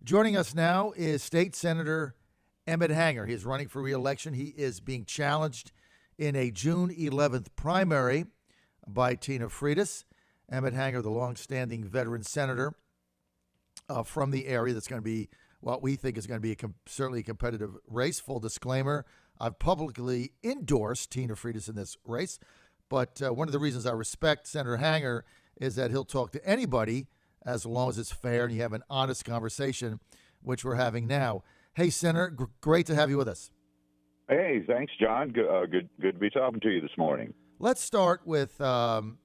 Joining us now is State Senator Emmett Hanger. He is running for re-election. He is being challenged in a June 11th primary by Tina Freitas. Emmett Hanger, the longstanding veteran senator from the area, that's going to be what we think is going to be certainly a competitive race. Full disclaimer, I've publicly endorsed Tina Freitas in this race, but one of the reasons I respect Senator Hanger is that he'll talk to anybody as long as it's fair and you have an honest conversation, which we're having now. Hey, Senator, great to have you with us. Hey, thanks, John. Good to be talking to you this morning. Let's start with the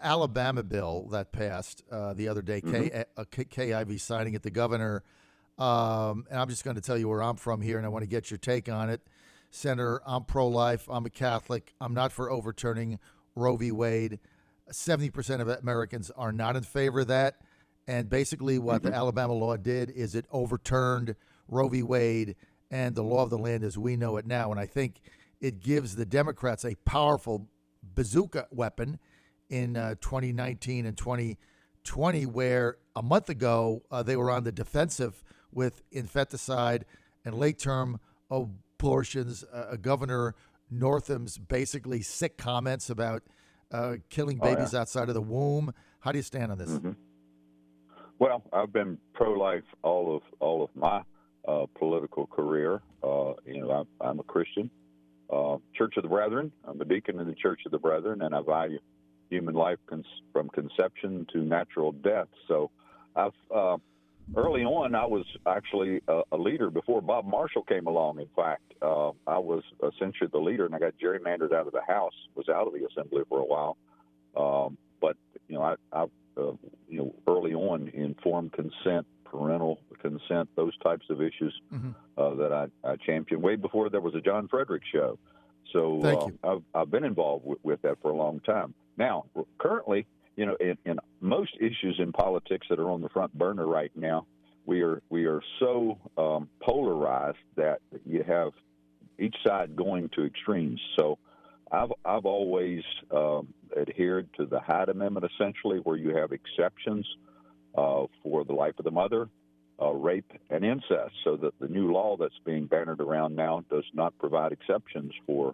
Alabama bill that passed the other day, KIV signing it, the governor. And I'm just going to tell you where I'm from here, and I want to get your take on it. Senator, I'm pro-life. I'm a Catholic. I'm not for overturning Roe v. Wade. 70% of Americans are not in favor of that. And basically what the Alabama law did is it overturned Roe v. Wade and the law of the land as we know it now. And I think it gives the Democrats a powerful bazooka weapon in 2019 and 2020, where a month ago they were on the defensive with infanticide and late-term abortions. Governor Northam's basically sick comments about killing babies outside of the womb. How do you stand on this? Well, I've been pro-life all of my political career. I'm a Christian, Church of the Brethren. I'm a deacon in the Church of the Brethren, and I value human life from conception to natural death. So, early on, I was actually a leader before Bob Marshall came along. In fact, I was essentially the leader, and I got gerrymandered out of the House. Was out of the Assembly for a while, but I early on, informed consent, parental consent, those types of issues that I championed way before there was a John Fredericks show. So I've been involved with that for a long time. Now, currently, in most issues in politics that are on the front burner right now, we are so polarized that you have each side going to extremes. So I've always adhered to the Hyde Amendment, essentially, where you have exceptions for the life of the mother, rape, and incest. So that the new law that's being bannered around now does not provide exceptions for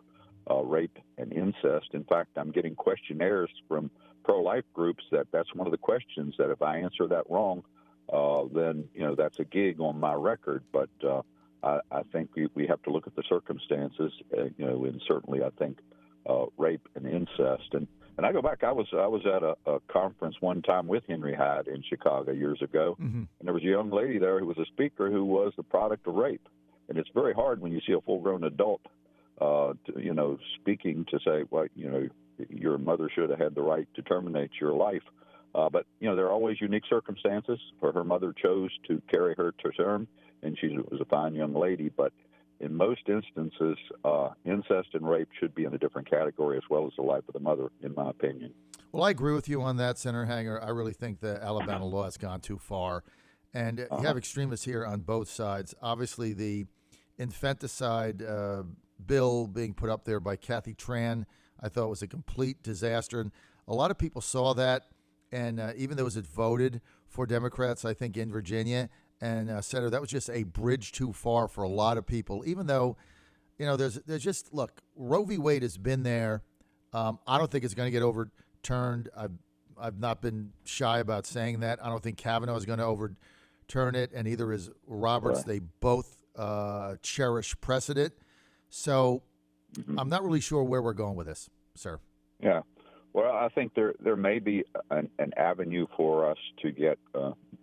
rape and incest. In fact, I'm getting questionnaires from pro-life groups that's one of the questions, that if I answer that wrong, then that's a gig on my record. But I think we have to look at the circumstances, and certainly I think rape and incest. And I go back, I was at a conference one time with Henry Hyde in Chicago years ago, and there was a young lady there who was a speaker who was the product of rape. And it's very hard when you see a full-grown adult, speaking to say, well, your mother should have had the right to terminate your life. But there are always unique circumstances. For her mother chose to carry her to term, and she was a fine young lady. But in most instances, incest and rape should be in a different category, as well as the life of the mother, in my opinion. Well, I agree with you on that, Senator Hanger. I really think the Alabama law has gone too far. And you have extremists here on both sides. Obviously, the infanticide bill being put up there by Kathy Tran, I thought was a complete disaster. And a lot of people saw that. And even though it voted for Democrats, I think, in Virginia, and Senator, that was just a bridge too far for a lot of people. Even though, there's just, look, Roe v. Wade has been there. I don't think it's going to get overturned. I've not been shy about saying that. I don't think Kavanaugh is going to overturn it, and either is Roberts. Right. They both cherish precedent. So I'm not really sure where we're going with this, sir. Yeah. Well, I think there may be an avenue for us to get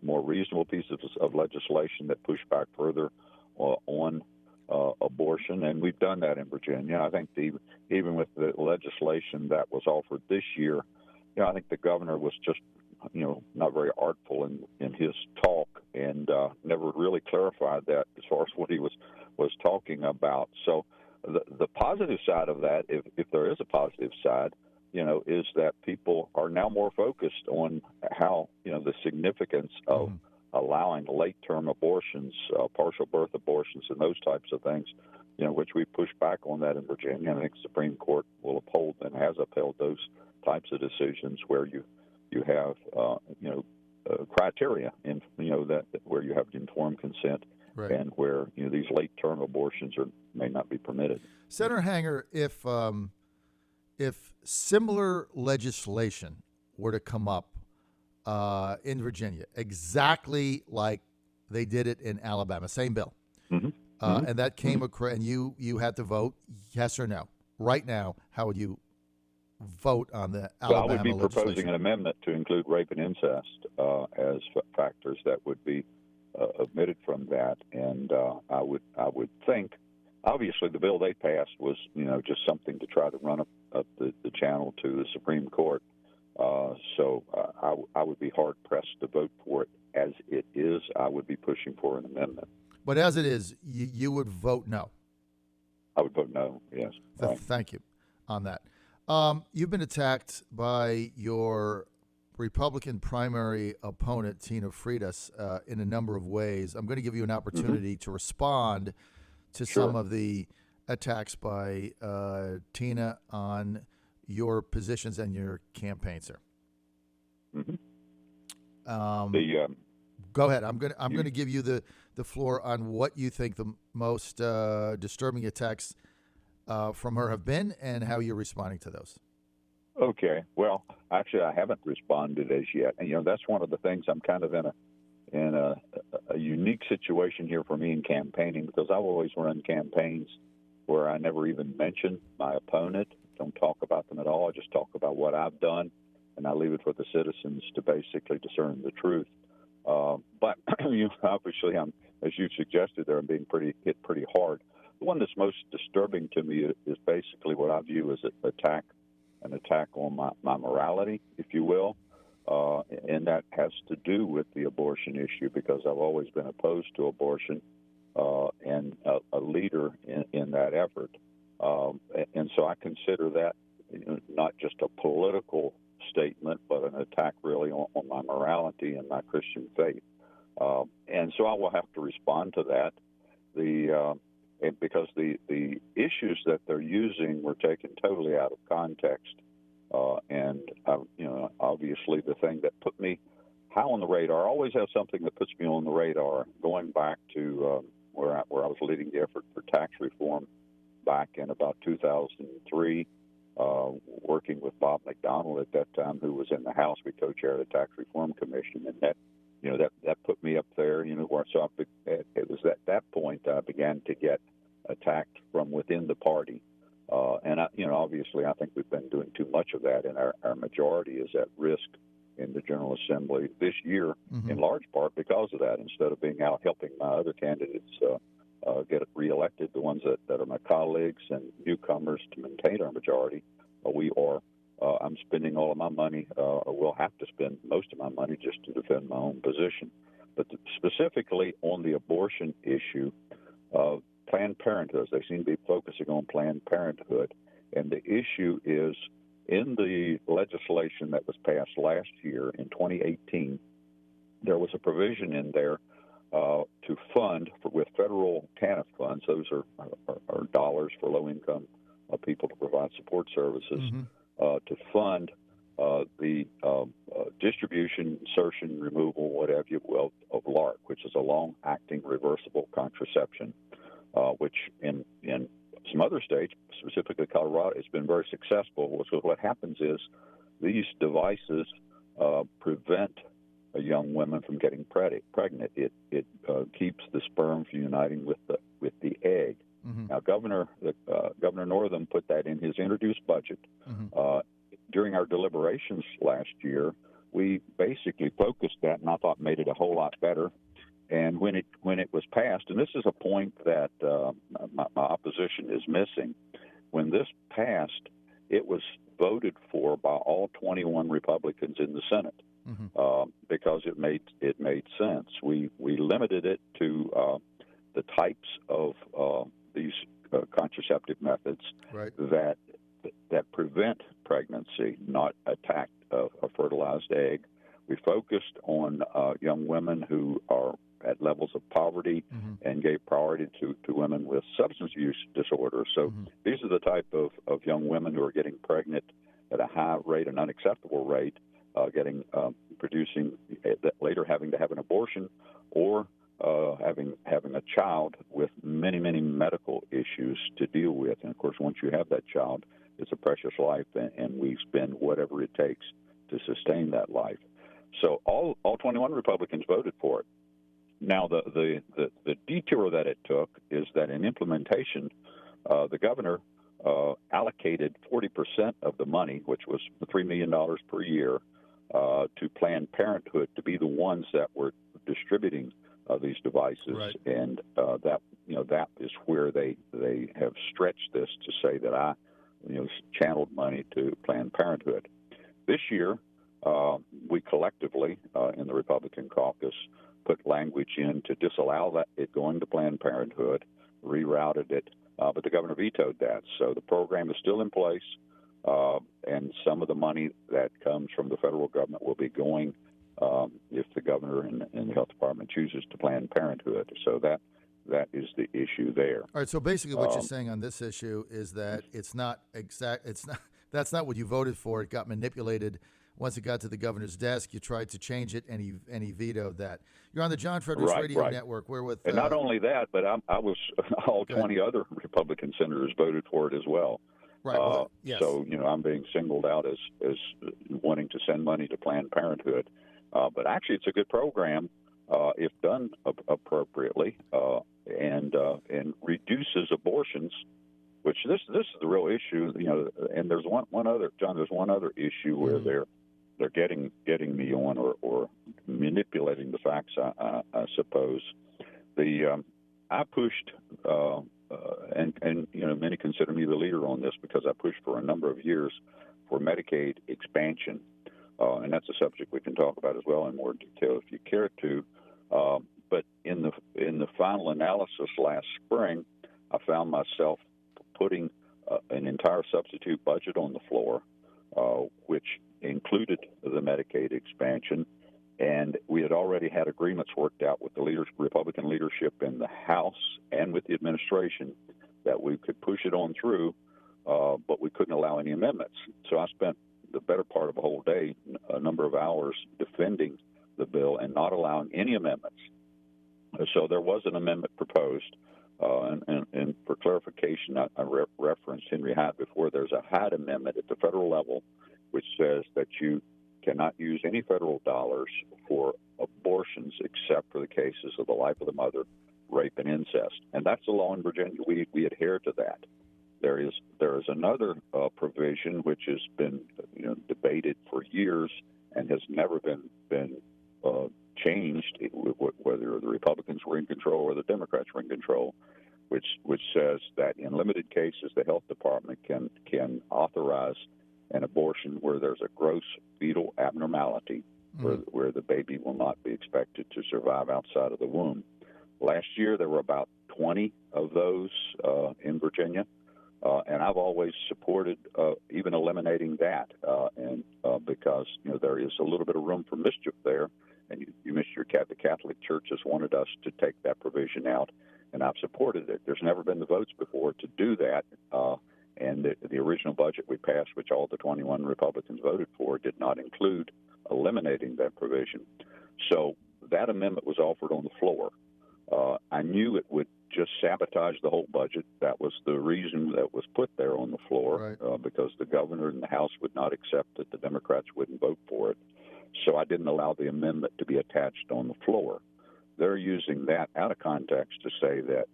more reasonable pieces of legislation that push back further on abortion, and we've done that in Virginia. I think even with the legislation that was offered this year, I think the governor was just not very artful in his talk, and never really clarified that as far as what he was talking about. So the positive side of that, if there is a positive side, is that people are now more focused on how, the significance of allowing late-term abortions, partial birth abortions, and those types of things, which we pushed back on that in Virginia. And I think the Supreme Court will uphold and has upheld those types of decisions where you have, criteria, in that where you have informed consent, Right. and where these late-term abortions may not be permitted. Senator Hanger, if similar legislation were to come up in Virginia, exactly like they did it in Alabama, same bill, and that came across, and you had to vote yes or no. Right now, how would you vote on the Alabama I would be legislation? proposing an amendment to include rape and incest as factors that would be omitted from that, and I would think, obviously, the bill they passed was just something to try to run up the channel to the Supreme Court. So I would be hard pressed to vote for it as it is. I would be pushing for an amendment. But as it is, you would vote no. I would vote no. Yes. Right. Thank you on that. You've been attacked by your Republican primary opponent, Tina Freitas, in a number of ways. I'm going to give you an opportunity to respond to some of the attacks by Tina on your positions and your campaign, sir. Go ahead. I'm going to give you the floor on what you think the most disturbing attacks from her have been and how you're responding to those. Okay. Well, actually, I haven't responded as yet. And, that's one of the things. I'm kind of in a unique situation here for me in campaigning, because I've always run campaigns where I never even mention my opponent, don't talk about them at all. I just talk about what I've done, and I leave it for the citizens to basically discern the truth. But obviously, as you suggested there, I'm being hit pretty hard. The one that's most disturbing to me is basically what I view as an attack on my morality, if you will, and that has to do with the abortion issue, because I've always been opposed to abortion and a leader in that effort. And so I consider that not just a political statement, but an attack really on my morality and my Christian faith. And so I will have to respond to that. Because the issues that they're using were taken totally out of context. And obviously the thing that put me high on the radar, I always have something that puts me on the radar, going back to where I was leading the effort for tax reform back in about 2003, working with Bob McDonnell at that time, who was in the House. We co-chaired the Tax Reform Commission, and that put me up there. So it was at that point I began to get attacked from within the party, and obviously I think we've been doing too much of that, and our majority is at risk in the General Assembly this year, in large part because of that. Instead of being out helping my other candidates get reelected, the ones that are my colleagues and newcomers, to maintain our majority, I'm spending all of my money, or will have to spend most of my money, just to defend my own position. But specifically on the abortion issue, Planned Parenthood, they seem to be focusing on Planned Parenthood. And the issue is, in the legislation that was passed last year in 2018, there was a provision in there to fund with federal TANF funds. Those are dollars for low-income people to provide support services, to fund the distribution, insertion, removal, whatever you will, of LARC, which is a long-acting reversible contraception, which in some other states, specifically Colorado, has been very successful. So what happens is these devices prevent young women from getting pregnant. It keeps the sperm from uniting with the egg. Now, Governor Northam put that in his introduced budget. During our deliberations last year, we basically focused that, and I thought made it a whole lot better. And when it was passed, and this is a point that my opposition is missing, when this passed, it was voted for by all 21 Republicans in the Senate, because it made sense. We limited it to the types of these contraceptive methods that prevent pregnancy, not attack a fertilized egg. We focused on young women who are at levels of poverty, and gave priority to women with substance use disorders. So these are the type of young women who are getting pregnant at a high rate, an unacceptable rate, producing, later having to have an abortion, or having a child with many medical issues to deal with. And of course, once you have that child, it's a precious life, and we spend whatever it takes to sustain that life. So all 21 Republicans voted for it. Now, the detour that it took is that in implementation, the governor allocated 40% of the money, which was $3 million per year, to Planned Parenthood to be the ones that were distributing these devices, right. And that is where they have stretched this to say that I channeled money to Planned Parenthood. This year, we collectively in the Republican caucus put language in to disallow it going to Planned Parenthood, rerouted it, but the governor vetoed that. So the program is still in place, and some of the money that comes from the federal government will be going, if the governor and the health department chooses, to Planned Parenthood. So that is the issue there. All right. So basically, what you're saying on this issue is that it's not exact. That's not what you voted for. It got manipulated. Once it got to the governor's desk, you tried to change it, and he vetoed that. You're on the John Fredericks Radio Network. We're with, and not only that, but I was all 20 other Republican senators voted for it as well. Right. Yes. So I'm being singled out as wanting to send money to Planned Parenthood, but actually it's a good program if done appropriately, and reduces abortions. Which this is the real issue, And there's one other, John. There's one other issue where they're getting me on or manipulating the facts. I suppose I pushed, and many consider me the leader on this because I pushed for a number of years for Medicaid expansion, and that's a subject we can talk about as well in more detail if you care to. But in the final analysis last spring, I found myself putting an entire substitute budget on the floor, which included the Medicaid expansion, and we had already had agreements worked out with the Republican leadership in the House and with the administration that we could push it on through, but we couldn't allow any amendments. So I spent the better part of a whole day, a number of hours, defending the bill and not allowing any amendments. So there was an amendment proposed. And for clarification, I referenced Henry Hyde before. There's a Hyde Amendment at the federal level which says that you cannot use any federal dollars for abortions except for the cases of the life of the mother, rape, and incest. And that's the law in Virginia. We adhere to that. There is another provision which has been debated for years and has never been changed, whether the Republicans were in control or the Democrats were in control, which says that in limited cases the health department can authorize an abortion where there's a gross fetal abnormality, where the baby will not be expected to survive outside of the womb. Last year there were about 20 of those in Virginia, and I've always supported even eliminating that, and because there is a little bit of room for mischief there. And you missed the Catholic Church has wanted us to take that provision out, and I've supported it. There's never been the votes before to do that, and the original budget we passed, which all the 21 Republicans voted for, did not include eliminating that provision. So that amendment was offered on the floor. I knew it would just sabotage the whole budget. That was the reason that was put there on the floor, right. Because the governor and the House would not accept it. The Democrats wouldn't vote for it. So I didn't allow the amendment to be attached on the floor. They're using that out of context to say that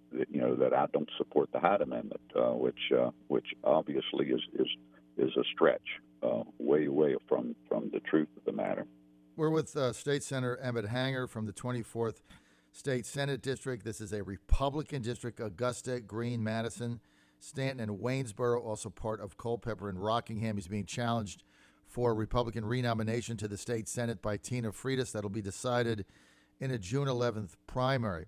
I don't support the Hyde Amendment, which obviously is a stretch, way from the truth of the matter. We're with State Senator Emmett Hanger from the 24th State Senate District. This is a Republican district: Augusta, Greene, Madison, Stanton, and Waynesboro, also part of Culpeper and Rockingham. He's being challenged for Republican renomination to the state Senate by Tina Freitas. That'll be decided in a June 11th primary.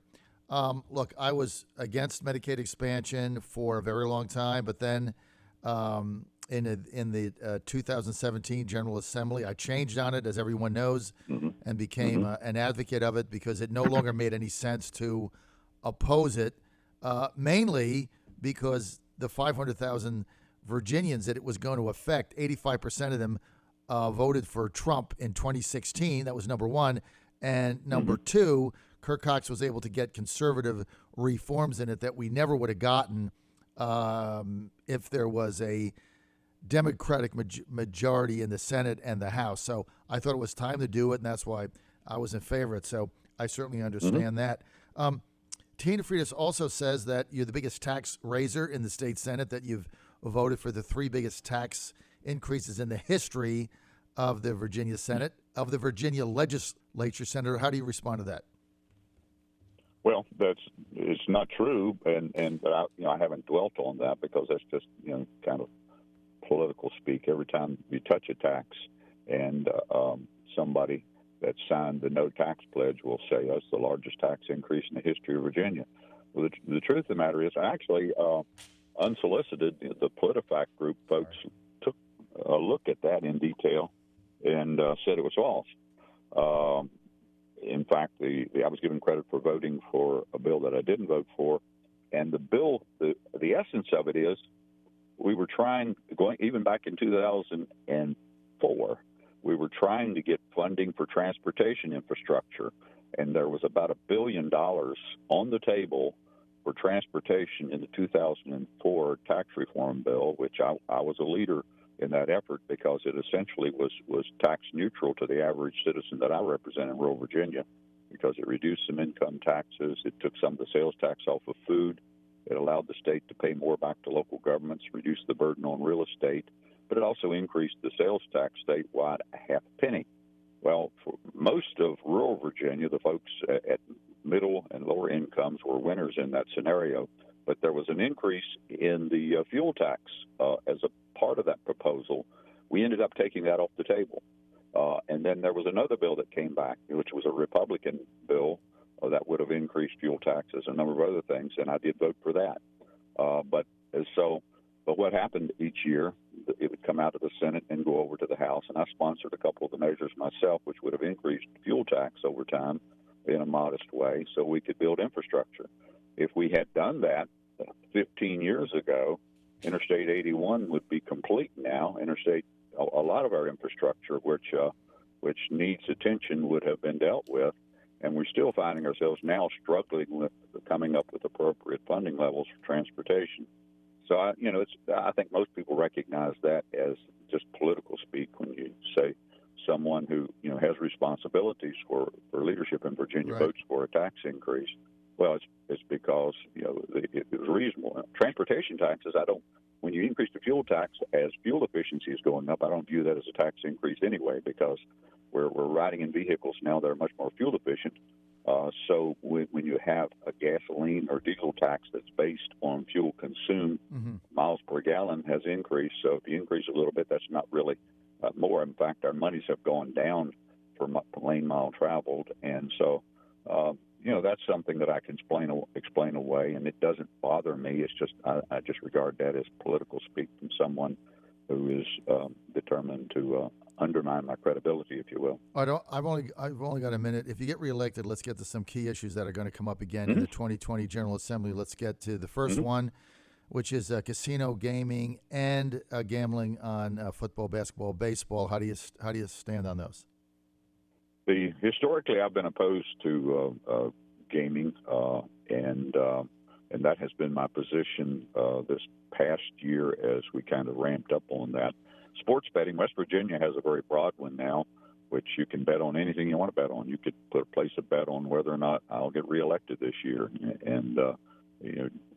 Look, I was against Medicaid expansion for a very long time, but then in the 2017 General Assembly, I changed on it, as everyone knows, and became an advocate of it because it no longer made any sense to oppose it, mainly because the 500,000 Virginians that it was going to affect, 85% of them voted for Trump in 2016. That was number one. And number two, Kirk Cox was able to get conservative reforms in it that we never would have gotten if there was a Democratic majority in the Senate and the House. So I thought it was time to do it, and that's why I was in favor of it. So I certainly understand that. Tina Freitas also says that you're the biggest tax raiser in the state Senate, that you've voted for the three biggest tax increases in the history of the Virginia Senate, of the Virginia legislature. Senator, how do you respond to that? Well, it's not true, and I haven't dwelt on that because that's just kind of political speak. Every time you touch a tax, and somebody that signed the no tax pledge will say that's the largest tax increase in the history of Virginia. Well, the truth of the matter is, actually, unsolicited, the PolitiFact group folks took a look at that in detail and said it was false. In fact, I was given credit for voting for a bill that I didn't vote for, and the bill, the essence of it is, we were trying, even back in 2004, we were trying to get funding for transportation infrastructure, and there was about $1 billion on the table for transportation in the 2004 tax reform bill, which I was a leader in that effort because it essentially was tax neutral to the average citizen that I represent in rural Virginia, because it reduced some income taxes, it took some of the sales tax off of food, it allowed the state to pay more back to local governments, reduced the burden on real estate, but it also increased the sales tax statewide a half penny. Well, for most of rural Virginia, the folks at middle and lower incomes were winners in that scenario, but there was an increase in the fuel tax as a part of that proposal. We ended up taking that off the table. And then there was another bill that came back, which was a Republican bill that would have increased fuel taxes, a number of other things, and I did vote for that. But what happened each year, it would come out of the Senate and go over to the House, and I sponsored a couple of the measures myself, which would have increased fuel tax over time in a modest way so we could build infrastructure. If we had done that 15 years ago, Interstate 81 would be complete now. A lot of our infrastructure, which needs attention, would have been dealt with, and we're still finding ourselves now struggling with coming up with appropriate funding levels for transportation. So, I think most people recognize that as just political speak when you say someone who, has responsibilities for leadership in Virginia right. votes for a tax increase. Well, it's because, it was reasonable. Transportation taxes, when you increase the fuel tax as fuel efficiency is going up, I don't view that as a tax increase anyway, because we're riding in vehicles now that are much more fuel efficient. So when you have a gasoline or diesel tax that's based on fuel consumed, miles per gallon has increased. So if you increase a little bit, that's not really more. In fact, our monies have gone down for lane mile traveled. And so, that's something that I can explain away, and it doesn't bother me. It's just I just regard that as political speak from someone who is determined to undermine my credibility, if you will. I've only got a minute. If you get reelected, let's get to some key issues that are going to come up again in the 2020 General Assembly. Let's get to the first one, which is casino gaming and gambling on football, basketball, baseball. How do you stand on those? Historically, I've been opposed to gaming, and that has been my position this past year as we kind of ramped up on that. Sports betting, West Virginia has a very broad one now, which you can bet on anything you want to bet on. You could place a bet on whether or not I'll get reelected this year, and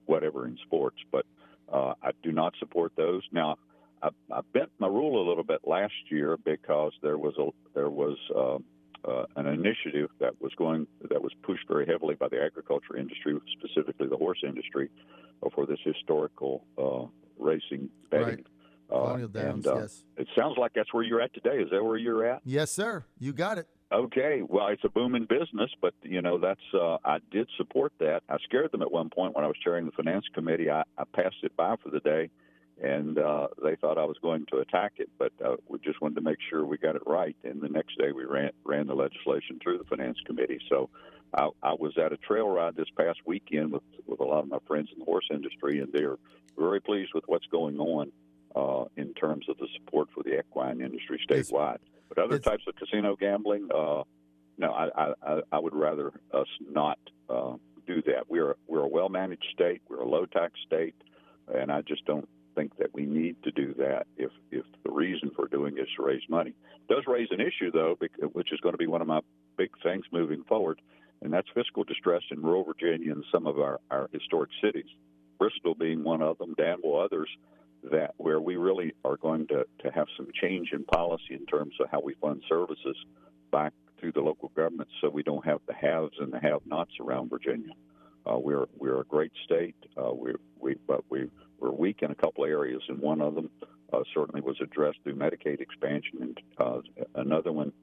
whatever in sports. But I do not support those. Now, I bent my rule a little bit last year because there was an initiative that was pushed very heavily by the agriculture industry, specifically the horse industry, for this historical racing betting. Right. Colonial Downs, yes. It sounds like that's where you're at today. Is that where you're at? Yes, sir. You got it. Okay. Well, it's a booming business, but that's I did support that. I scared them at one point when I was chairing the finance committee. I passed it by for the day, and they thought I was going to attack it, but we just wanted to make sure we got it right. And the next day we ran the legislation through the finance committee. So I was at a trail ride this past weekend with a lot of my friends in the horse industry, and they're very pleased with what's going on. in terms of the support for the equine industry statewide. But other types of casino gambling, no, I would rather us not do that. We're a well-managed state. We're a low-tax state, and I just don't think that we need to do that if the reason for doing it is to raise money. It does raise an issue, though, which is going to be one of my big things moving forward, and that's fiscal distress in rural Virginia and some of our historic cities, Bristol being one of them, Danville, others, that where we really are going to have some change in policy in terms of how we fund services back through the local government, so we don't have the haves and the have-nots around Virginia. We're a great state, but we're weak in a couple of areas, and one of them certainly was addressed through Medicaid expansion, and another one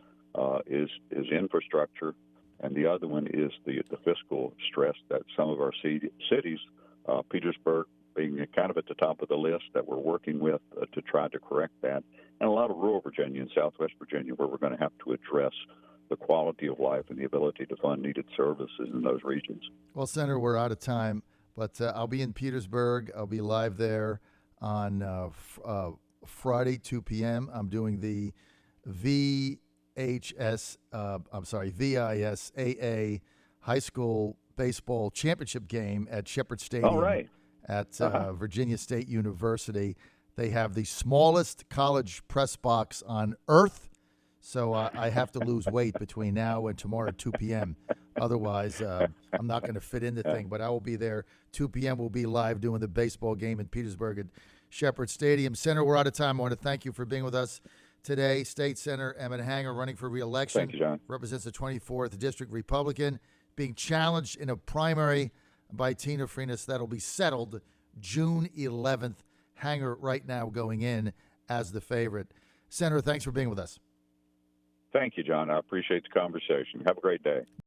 is infrastructure, and the other one is the fiscal stress that some of our cities, Petersburg being kind of at the top of the list, that we're working with to try to correct that, and a lot of rural Virginia and Southwest Virginia where we're going to have to address the quality of life and the ability to fund needed services in those regions. Well, Senator, we're out of time, but I'll be in Petersburg. I'll be live there on Friday, 2 p.m. I'm doing the VISAA High School Baseball Championship game at Shepherd Stadium. All right. At Virginia State University. They have the smallest college press box on earth, so I have to lose weight between now and tomorrow at 2 p.m. Otherwise, I'm not going to fit in the thing, but I will be there. 2 p.m. We'll be live doing the baseball game in Petersburg at Shepherd Stadium. Senator, we're out of time. I want to thank you for being with us today. State Senator Emmett Hanger, running for re-election. Thank you, John. Represents the 24th District Republican, being challenged in a primary by Tina Freitas that'll be settled June 11th. Hanger right now going in as the favorite. Senator, thanks for being with us. Thank you, John. I appreciate the conversation. Have a great day.